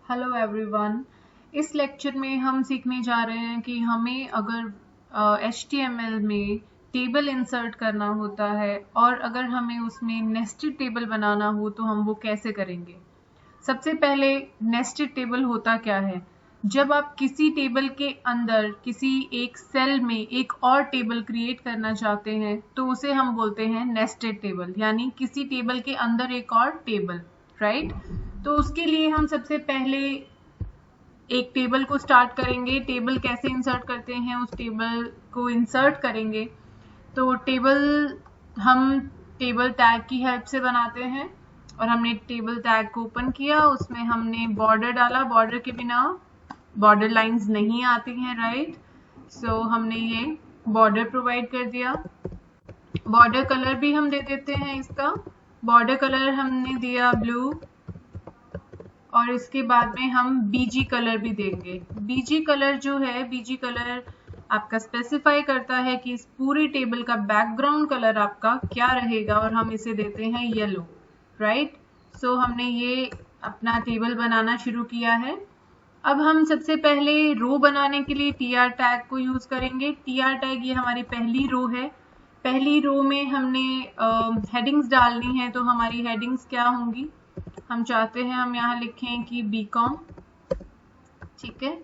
Hello everyone. इस lecture में हम सीखने जा रहे हैं कि हमें अगर HTML में टेबल इंसर्ट करना होता है और अगर हमें उसमें नेस्टेड टेबल बनाना हो तो हम वो कैसे करेंगे। सबसे पहले नेस्टेड टेबल होता क्या है? जब आप किसी टेबल के अंदर किसी एक सेल में एक और टेबल क्रिएट करना चाहते हैं तो उसे हम बोलते हैं नेस्टेड टेबल, यानी किसी टेबल के अंदर एक और टेबल, राइट। तो उसके लिए हम सबसे पहले एक टेबल को स्टार्ट करेंगे। टेबल कैसे इंसर्ट करते हैं, उस टेबल को इंसर्ट करेंगे। तो टेबल हम टेबल टैग की हेल्प से बनाते हैं और हमने टेबल टैग को ओपन किया, उसमें हमने बॉर्डर डाला। बॉर्डर के बिना बॉर्डर लाइंस नहीं आती हैं, राइट। सो हमने ये बॉर्डर प्रोवाइड कर दिया। बॉर्डर कलर भी हम दे देते हैं इसका। बॉर्डर कलर हमने दिया ब्लू और इसके बाद में हम बीजी कलर भी देंगे। बीजी कलर जो है, बीजी कलर आपका स्पेसिफाई करता है कि इस पूरे टेबल का बैकग्राउंड कलर आपका क्या रहेगा और हम इसे देते हैं येलो, राइट। सो हमने ये अपना टेबल बनाना शुरू किया है। अब हम सबसे पहले रो बनाने के लिए tr टैग को यूज करेंगे। tr टैग ये हमारी पहली रो है। पहली रो में हमने हेडिंग्स डालनी है, तो हमारी हेडिंग्स क्या होंगी? हम चाहते हैं हम यहाँ लिखें कि बीकॉम, ठीक है।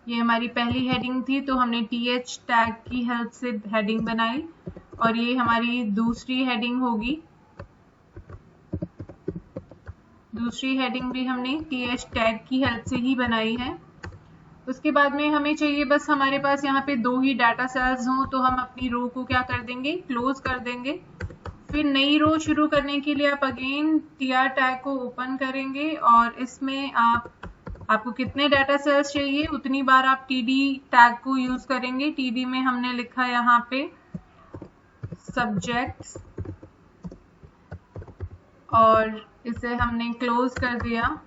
ये हमारी पहली हेडिंग थी, तो हमने th टैग की हेल्प से हेडिंग बनाई और ये हमारी दूसरी हेडिंग होगी। दूसरी हेडिंग भी हमने th टैग की हेल्प से ही बनाई है। उसके बाद में हमें चाहिए, बस हमारे पास यहाँ पे दो ही डाटा सेल्स हों, तो हम अपनी रो को क्या कर देंगे? क्लोज कर देंगे। फिर नई रो शुरू करने के लिए आप अगेन tr टैग को ओपन करेंगे और इसमें आपको कितने डाटा सेल्स चाहिए उतनी बार आप td टैग को यूज करेंगे। td में हमने लिखा यहाँ पे सब्जेक्ट्स और इसे हमने क्लोज कर दिया।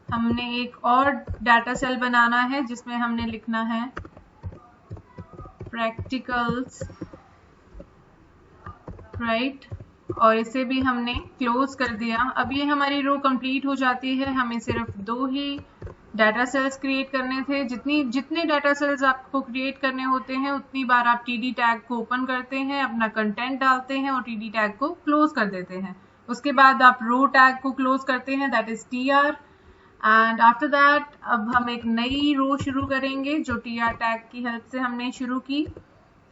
हमने एक और डाटा सेल बनाना है जिसमें हमने लिखना है प्रैक्टिकल्स, राइट, और इसे भी हमने क्लोज कर दिया। अब ये हमारी रो कंप्लीट हो जाती है। हमें सिर्फ दो ही डाटा सेल्स क्रिएट करने थे। जितने डाटा सेल्स आपको क्रिएट करने होते हैं उतनी बार आप td टैग को ओपन करते हैं, अपना कंटेंट डालते हैं और td टैग को क्लोज कर देते हैं। उसके बाद आप रो टैग को क्लोज करते हैं, that is tr, and after that अब हम एक नई रो शुरू करेंगे जो tr टैग की हेल्प से हमने शुरू की।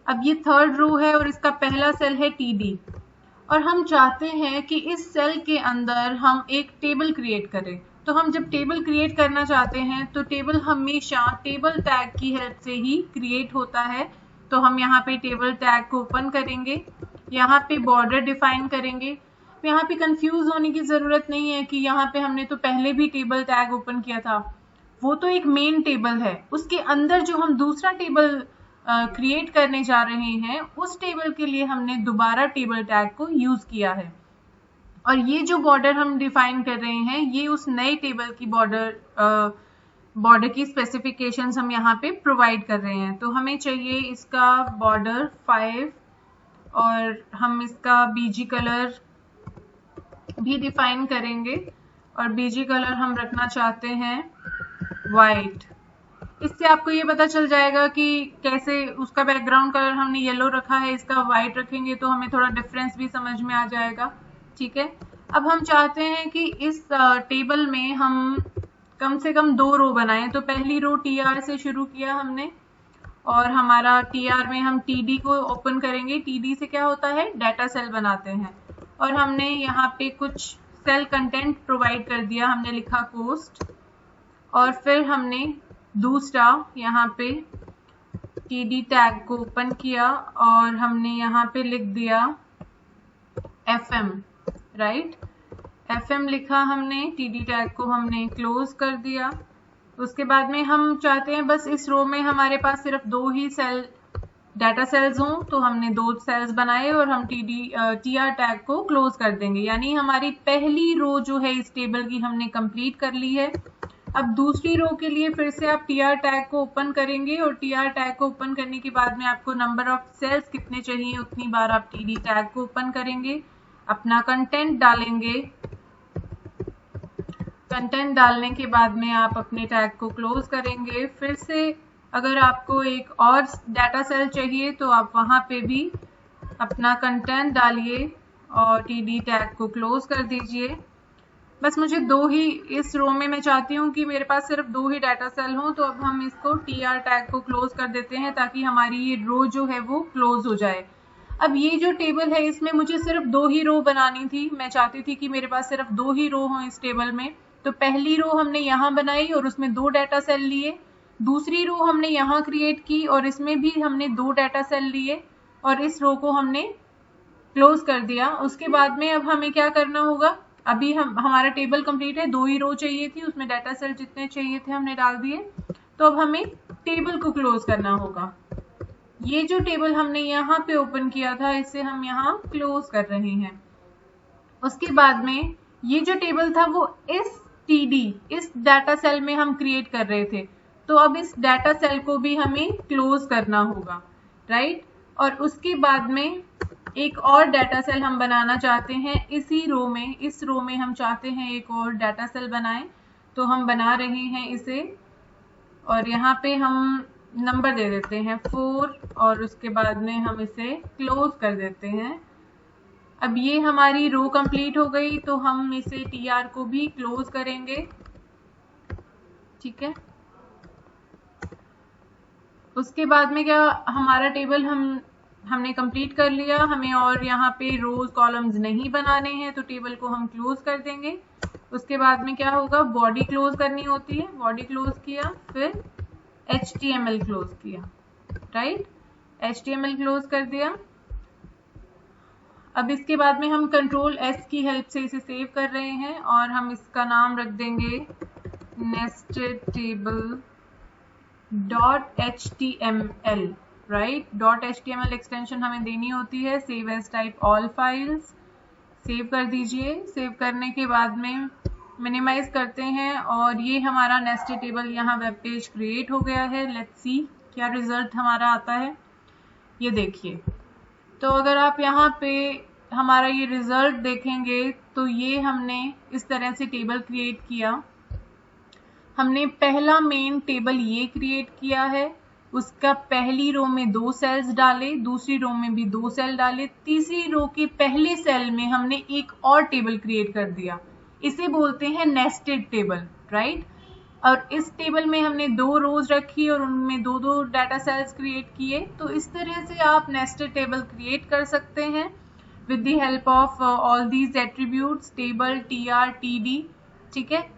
अब ये थर्ड रो है और इसका पहला सेल है td और हम चाहते हैं कि इस सेल के अंदर हम एक टेबल क्रिएट करें। तो हम जब टेबल क्रिएट करना चाहते हैं तो टेबल हमेशा टेबल टैग की हेल्प से ही क्रिएट होता है। तो हम यहाँ पे टेबल टैग को ओपन करेंगे, यहाँ पे बॉर्डर डिफाइन करेंगे। यहाँ पे कंफ्यूज होने की जरूरत नहीं है कि यहाँ पे हमने तो पहले भी टेबल टैग ओपन किया था, वो तो एक मेन टेबल है। उसके अंदर जो हम दूसरा टेबल क्रिएट करने जा रहे हैं उस टेबल के लिए हमने दोबारा टेबल टैग को यूज किया है। और ये जो बॉर्डर हम डिफाइन कर रहे हैं ये उस नए टेबल की बॉर्डर की स्पेसिफिकेशंस हम यहाँ पे प्रोवाइड कर रहे हैं। तो हमें चाहिए इसका बॉर्डर 5 और हम इसका बीजी कलर भी डिफाइन करेंगे और बीजी कलर हम रखना चाहते हैं वाइट। इससे आपको ये पता चल जाएगा कि कैसे उसका बैकग्राउंड कलर हमने येलो रखा है, इसका वाइट रखेंगे तो हमें थोड़ा डिफरेंस भी समझ में आ जाएगा, ठीक है। अब हम चाहते हैं कि इस टेबल में हम कम से कम दो रो बनाएं। तो पहली रो tr से शुरू किया हमने और हमारा tr में हम td को ओपन करेंगे। td से क्या होता है? डाटा सेल बनाते हैं और हमने यहाँ पे कुछ सेल कंटेंट प्रोवाइड कर दिया। हमने लिखा कोस्ट और फिर हमने दूसरा यहाँ पे td टैग को ओपन किया और हमने यहाँ पे लिख दिया fm, राइट। fm लिखा हमने, td टैग को हमने क्लोज कर दिया। उसके बाद में हम चाहते हैं बस इस रो में हमारे पास सिर्फ दो ही डाटा सेल्स हों, तो हमने दो सेल्स बनाए और हम tr टैग को क्लोज कर देंगे। यानी हमारी पहली रो जो है इस टेबल की हमने कंप्लीट कर ली है। अब दूसरी रो के लिए फिर से आप tr टैग को ओपन करेंगे और tr टैग को ओपन करने के बाद में आपको नंबर ऑफ सेल्स कितने चाहिए उतनी बार आप td टैग को ओपन करेंगे, अपना कंटेंट डालेंगे कंटेंट डालने के बाद में आप अपने टैग को क्लोज करेंगे। फिर से अगर आपको एक और डाटा सेल चाहिए तो आप वहाँ पे भी अपना कंटेंट डालिए और टीडी टैग को क्लोज कर दीजिए। बस मुझे दो ही इस रो में मैं चाहती हूँ कि मेरे पास सिर्फ दो ही डाटा सेल हों, तो अब हम इसको टीआर टैग को क्लोज कर देते हैं ताकि हमारी ये रो जो है वो क्लोज हो जाए। अब ये जो टेबल है इसमें मुझे सिर्फ दो ही रो बनानी थी, मैं चाहती थी कि मेरे पास सिर्फ दो ही रो हों इस टेबल में। तो पहली रो हमने यहाँ बनाई और उसमें दो डाटा सेल लिए, दूसरी रो हमने यहाँ क्रिएट की और इसमें भी हमने दो डाटा सेल लिए और इस रो को हमने क्लोज कर दिया। उसके बाद में अब हमें क्या करना होगा, अभी हमारा टेबल कंप्लीट है, दो ही रो चाहिए थी, उसमें डाटा सेल जितने चाहिए थे हमने डाल दिए। तो अब हमें टेबल को क्लोज करना होगा। ये जो टेबल हमने यहाँ पे ओपन किया था इसे हम यहाँ क्लोज कर रहे हैं। उसके बाद में ये जो टेबल था वो इस डाटा सेल में हम क्रिएट कर रहे थे, तो अब इस डाटा सेल को भी हमें क्लोज करना होगा, राइट। और उसके बाद में एक और डाटा सेल हम बनाना चाहते हैं इसी रो में, इस रो में हम चाहते हैं एक और डाटा सेल बनाएं, तो हम बना रहे हैं इसे और यहाँ पे हम नंबर दे देते हैं 4 और उसके बाद में हम इसे क्लोज कर देते हैं। अब ये हमारी रो कंप्लीट हो गई, तो हम इसे टीआर को भी क्लोज करेंगे, ठीक है। उसके बाद में क्या, हमारा टेबल हमने कंप्लीट कर लिया, हमें और यहाँ पे रोज कॉलम्स नहीं बनाने हैं, तो टेबल को हम क्लोज कर देंगे। उसके बाद में क्या होगा, बॉडी क्लोज करनी होती है, बॉडी क्लोज किया, फिर HTML क्लोज किया, राइट, HTML क्लोज कर दिया। अब इसके बाद में हम कंट्रोल S की हेल्प से इसे सेव कर रहे हैं और हम इसका नाम रख देंगे nested table .html, right. .html extension हमें देनी होती है। Save as type all files, save कर दीजिए। सेव करने के बाद में मिनिमाइज करते हैं और ये हमारा नेस्टेड टेबल यहाँ वेब पेज क्रिएट हो गया है। लेट्स सी क्या रिजल्ट हमारा आता है, ये देखिए। तो अगर आप यहाँ पे हमारा ये रिजल्ट देखेंगे तो ये हमने इस तरह से टेबल क्रिएट किया। हमने पहला मेन टेबल ये क्रिएट किया है, उसका पहली रो में 2 सेल्स डाले, दूसरी रो में भी 2 सेल डाले, तीसरी रो के पहले सेल में हमने एक और टेबल क्रिएट कर दिया। इसे बोलते हैं नेस्टेड टेबल, राइट। और इस टेबल में हमने 2 रोज रखी और उनमें 2-2 डाटा सेल्स क्रिएट किए। तो इस तरह से आप नेस्टेड टेबल क्रिएट कर सकते हैं with the help of all these attributes, table, tr, td, ठीक है।